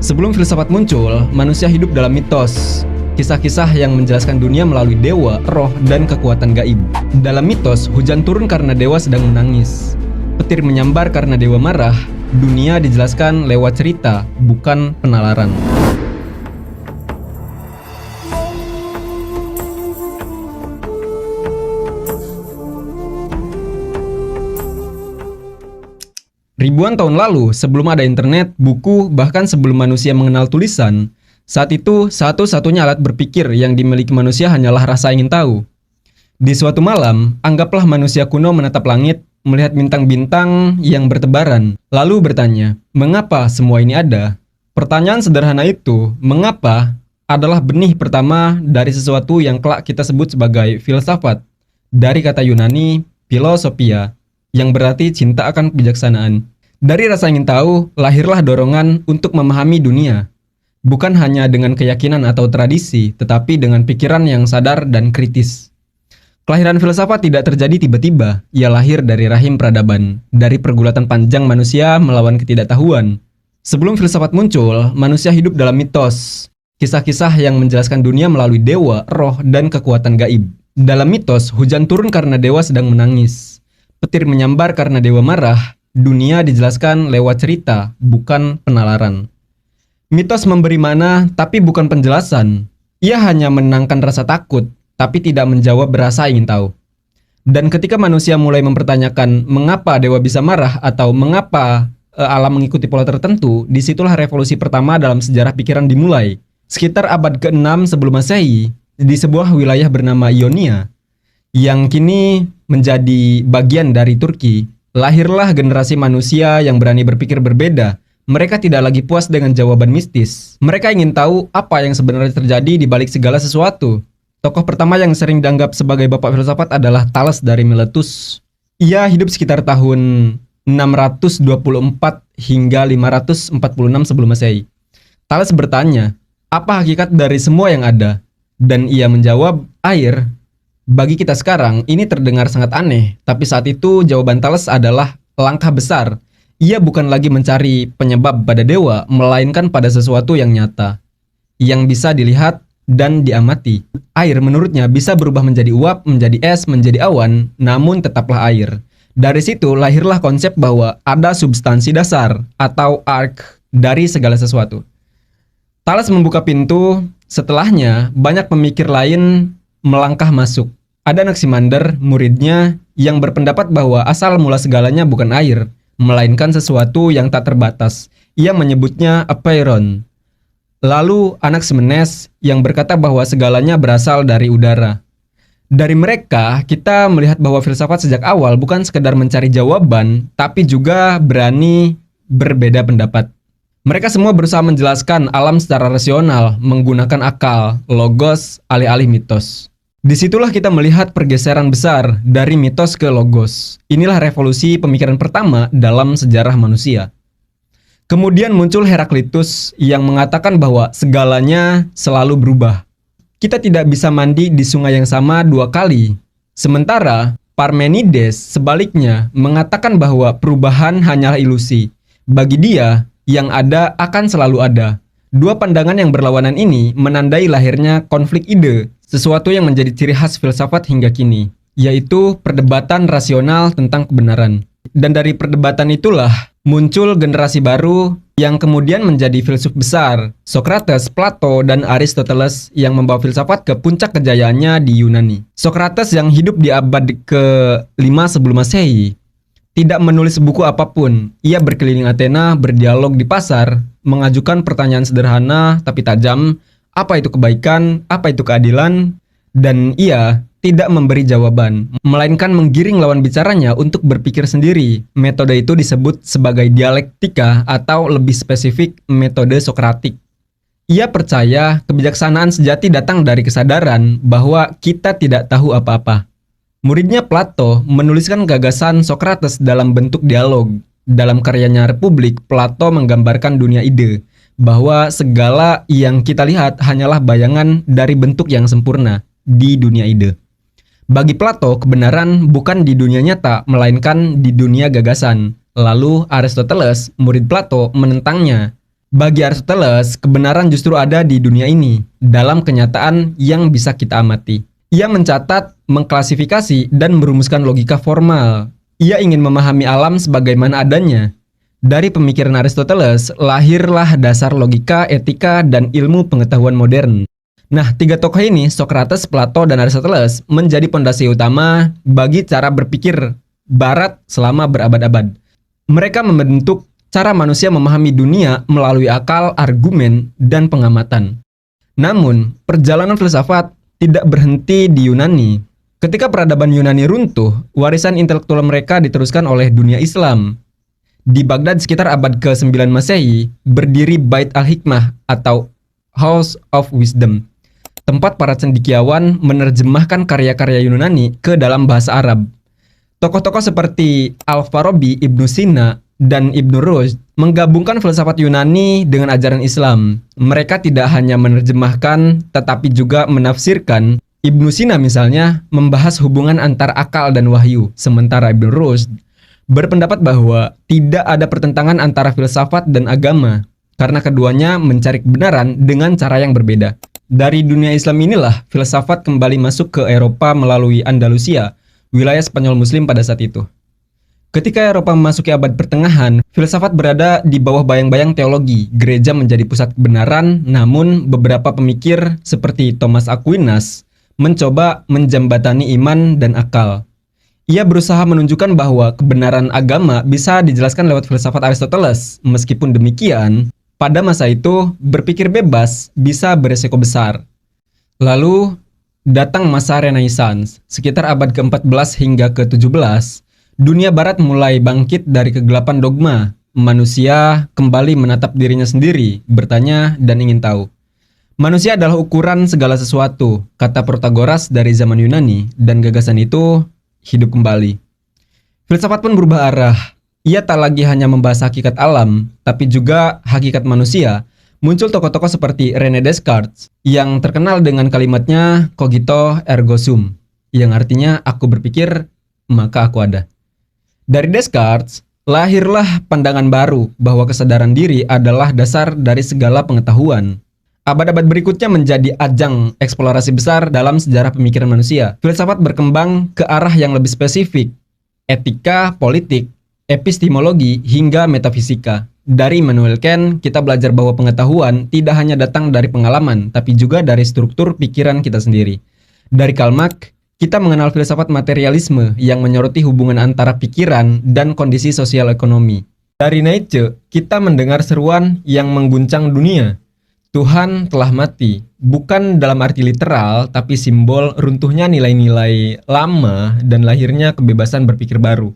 Sebelum filsafat muncul, manusia hidup dalam mitos. Kisah-kisah yang menjelaskan dunia melalui dewa, roh, dan kekuatan gaib. Dalam mitos, hujan turun karena dewa sedang menangis. Petir menyambar karena dewa marah. Dunia dijelaskan lewat cerita, bukan penalaran. Ribuan tahun lalu, sebelum ada internet, buku, bahkan sebelum manusia mengenal tulisan, saat itu satu-satunya alat berpikir yang dimiliki manusia hanyalah rasa ingin tahu. Di suatu malam, anggaplah manusia kuno menatap langit, melihat bintang-bintang yang bertebaran, lalu bertanya, mengapa semua ini ada? Pertanyaan sederhana itu, mengapa, adalah benih pertama dari sesuatu yang kelak kita sebut sebagai filsafat, dari kata Yunani, philosophia, yang berarti cinta akan kebijaksanaan. Dari rasa ingin tahu, lahirlah dorongan untuk memahami dunia. Bukan hanya dengan keyakinan atau tradisi, tetapi dengan pikiran yang sadar dan kritis. Kelahiran filsafat tidak terjadi tiba-tiba, ia lahir dari rahim peradaban, dari pergulatan panjang manusia melawan ketidaktahuan. Sebelum filsafat muncul, manusia hidup dalam mitos. Kisah-kisah yang menjelaskan dunia melalui dewa, roh, dan kekuatan gaib. Dalam mitos, hujan turun karena dewa sedang menangis. Petir menyambar karena dewa marah. Dunia dijelaskan lewat cerita, bukan penalaran. Mitos memberi makna, tapi bukan penjelasan. Ia hanya menenangkan rasa takut, tapi tidak menjawab rasa ingin tahu. Dan ketika manusia mulai mempertanyakan mengapa dewa bisa marah atau mengapa alam mengikuti pola tertentu, disitulah revolusi pertama dalam sejarah pikiran dimulai. Sekitar abad ke-6 sebelum Masehi, di sebuah wilayah bernama Ionia, yang kini menjadi bagian dari Turki, lahirlah generasi manusia yang berani berpikir berbeda. Mereka tidak lagi puas dengan jawaban mistis. Mereka ingin tahu apa yang sebenarnya terjadi di balik segala sesuatu. Tokoh pertama yang sering dianggap sebagai bapak filsafat adalah Thales dari Miletus. Ia hidup sekitar tahun 624 hingga 546 sebelum Masehi. Thales bertanya, apa hakikat dari semua yang ada? Dan ia menjawab, air. Bagi kita sekarang, ini terdengar sangat aneh, tapi saat itu jawaban Thales adalah langkah besar. Ia bukan lagi mencari penyebab pada dewa, melainkan pada sesuatu yang nyata, yang bisa dilihat dan diamati. Air menurutnya bisa berubah menjadi uap, menjadi es, menjadi awan, namun tetaplah air. Dari situ lahirlah konsep bahwa ada substansi dasar atau ark dari segala sesuatu. Thales membuka pintu, setelahnya banyak pemikir lain melangkah masuk. Ada Anaximander, muridnya, yang berpendapat bahwa asal mula segalanya bukan air, melainkan sesuatu yang tak terbatas. Ia menyebutnya apeiron. Lalu Anaximenes yang berkata bahwa segalanya berasal dari udara. Dari mereka, kita melihat bahwa filsafat sejak awal bukan sekedar mencari jawaban, tapi juga berani berbeda pendapat. Mereka semua berusaha menjelaskan alam secara rasional, menggunakan akal, logos, alih-alih mitos. Disitulah kita melihat pergeseran besar dari mitos ke logos. Inilah revolusi pemikiran pertama dalam sejarah manusia. Kemudian muncul Heraklitus yang mengatakan bahwa segalanya selalu berubah. Kita tidak bisa mandi di sungai yang sama dua kali. Sementara Parmenides sebaliknya mengatakan bahwa perubahan hanyalah ilusi. Bagi dia, yang ada akan selalu ada. Dua pandangan yang berlawanan ini menandai lahirnya konflik ide, sesuatu yang menjadi ciri khas filsafat hingga kini, yaitu perdebatan rasional tentang kebenaran. Dan dari perdebatan itulah muncul generasi baru yang kemudian menjadi filsuf besar, Socrates, Plato, dan Aristoteles yang membawa filsafat ke puncak kejayaannya di Yunani. Socrates yang hidup di abad ke-5 sebelum Masehi tidak menulis buku apapun. Ia berkeliling Athena, berdialog di pasar, mengajukan pertanyaan sederhana tapi tajam, apa itu kebaikan, apa itu keadilan, dan ia tidak memberi jawaban, melainkan menggiring lawan bicaranya untuk berpikir sendiri. Metode itu disebut sebagai dialektika atau lebih spesifik metode Sokratik. Ia percaya kebijaksanaan sejati datang dari kesadaran bahwa kita tidak tahu apa-apa. Muridnya Plato menuliskan gagasan Socrates dalam bentuk dialog. Dalam karyanya Republik, Plato menggambarkan dunia ide, bahwa segala yang kita lihat hanyalah bayangan dari bentuk yang sempurna di dunia ide. Bagi Plato, kebenaran bukan di dunia nyata, melainkan di dunia gagasan. Lalu Aristoteles, murid Plato, menentangnya. Bagi Aristoteles, kebenaran justru ada di dunia ini, dalam kenyataan yang bisa kita amati. Ia mencatat, mengklasifikasi, dan merumuskan logika formal. Ia ingin memahami alam sebagaimana adanya. Dari pemikiran Aristoteles, lahirlah dasar logika, etika, dan ilmu pengetahuan modern. Nah, tiga tokoh ini, Socrates, Plato, dan Aristoteles, menjadi pondasi utama bagi cara berpikir Barat selama berabad-abad. Mereka membentuk cara manusia memahami dunia melalui akal, argumen, dan pengamatan. Namun, perjalanan filsafat tidak berhenti di Yunani. Ketika peradaban Yunani runtuh, warisan intelektual mereka diteruskan oleh dunia Islam. Di Baghdad sekitar abad ke-9 Masehi, berdiri Bait al-Hikmah atau House of Wisdom, tempat para cendekiawan menerjemahkan karya-karya Yunani ke dalam bahasa Arab. Tokoh-tokoh seperti Al-Farabi, Ibnu Sina, dan Ibnu Rushd menggabungkan filsafat Yunani dengan ajaran Islam. Mereka tidak hanya menerjemahkan, tetapi juga menafsirkan. Ibnu Sina misalnya membahas hubungan antara akal dan wahyu, sementara Ibnu Rushd berpendapat bahwa tidak ada pertentangan antara filsafat dan agama, karena keduanya mencari kebenaran dengan cara yang berbeda. Dari dunia Islam inilah filsafat kembali masuk ke Eropa melalui Andalusia, wilayah Spanyol Muslim pada saat itu. Ketika Eropa memasuki abad pertengahan, filsafat berada di bawah bayang-bayang teologi. Gereja menjadi pusat kebenaran, namun beberapa pemikir seperti Thomas Aquinas mencoba menjembatani iman dan akal. Ia berusaha menunjukkan bahwa kebenaran agama bisa dijelaskan lewat filsafat Aristoteles. Meskipun demikian, pada masa itu berpikir bebas bisa beresiko besar. Lalu datang masa Renaissance, sekitar abad ke-14 hingga ke-17. Dunia barat mulai bangkit dari kegelapan dogma. Manusia kembali menatap dirinya sendiri, bertanya dan ingin tahu. Manusia adalah ukuran segala sesuatu, kata Protagoras dari zaman Yunani, dan gagasan itu hidup kembali. Filsafat pun berubah arah. Ia tak lagi hanya membahas hakikat alam, tapi juga hakikat manusia. Muncul tokoh-tokoh seperti René Descartes, yang terkenal dengan kalimatnya cogito ergo sum, yang artinya aku berpikir, maka aku ada. Dari Descartes, lahirlah pandangan baru bahwa kesadaran diri adalah dasar dari segala pengetahuan. Abad-abad berikutnya menjadi ajang eksplorasi besar dalam sejarah pemikiran manusia. Filsafat berkembang ke arah yang lebih spesifik, etika, politik, epistemologi, hingga metafisika. Dari Immanuel Kant, kita belajar bahwa pengetahuan tidak hanya datang dari pengalaman, tapi juga dari struktur pikiran kita sendiri. Dari Karl Marx, kita mengenal filsafat materialisme yang menyoroti hubungan antara pikiran dan kondisi sosial ekonomi. Dari Nietzsche, kita mendengar seruan yang mengguncang dunia. Tuhan telah mati, bukan dalam arti literal, tapi simbol runtuhnya nilai-nilai lama dan lahirnya kebebasan berpikir baru.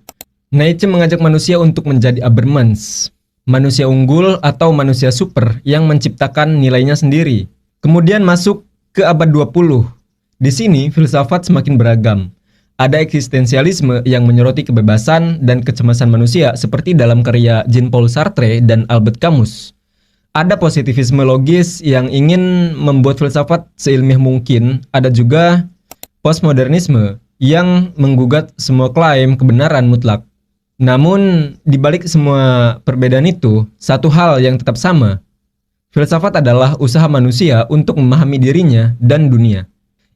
Nietzsche mengajak manusia untuk menjadi Übermensch, manusia unggul atau manusia super yang menciptakan nilainya sendiri. Kemudian masuk ke abad 20. Di sini, filsafat semakin beragam. Ada eksistensialisme yang menyoroti kebebasan dan kecemasan manusia seperti dalam karya Jean-Paul Sartre dan Albert Camus. Ada positivisme logis yang ingin membuat filsafat seilmiah mungkin. Ada juga postmodernisme yang menggugat semua klaim kebenaran mutlak. Namun, di balik semua perbedaan itu, satu hal yang tetap sama. Filsafat adalah usaha manusia untuk memahami dirinya dan dunia.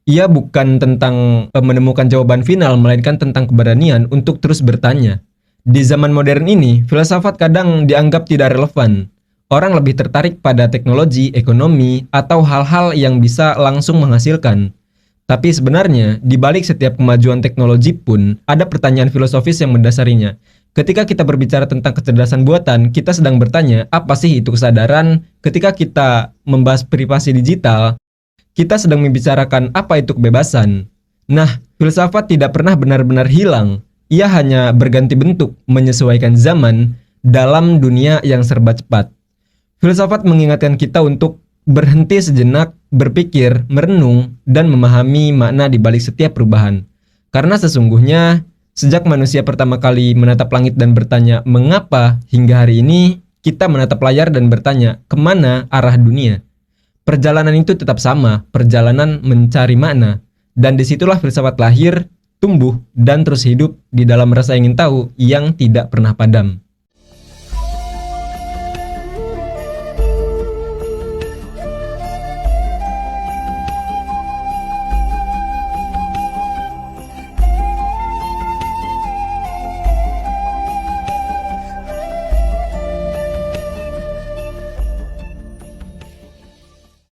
Ia bukan tentang menemukan jawaban final, melainkan tentang keberanian untuk terus bertanya. Di zaman modern ini, filsafat kadang dianggap tidak relevan. Orang lebih tertarik pada teknologi, ekonomi, atau hal-hal yang bisa langsung menghasilkan. Tapi sebenarnya, di balik setiap kemajuan teknologi pun, ada pertanyaan filosofis yang mendasarinya. Ketika kita berbicara tentang kecerdasan buatan, kita sedang bertanya, apa sih itu kesadaran? Ketika kita membahas privasi digital, kita sedang membicarakan apa itu kebebasan. Nah, filsafat tidak pernah benar-benar hilang. Ia hanya berganti bentuk, menyesuaikan zaman dalam dunia yang serba cepat. Filsafat mengingatkan kita untuk berhenti sejenak, berpikir, merenung, dan memahami makna di balik setiap perubahan. Karena sesungguhnya, sejak manusia pertama kali menatap langit dan bertanya, mengapa hingga hari ini kita menatap layar dan bertanya, kemana arah dunia? Perjalanan itu tetap sama, perjalanan mencari makna. Dan disitulah filsafat lahir, tumbuh, dan terus hidup di dalam rasa ingin tahu yang tidak pernah padam.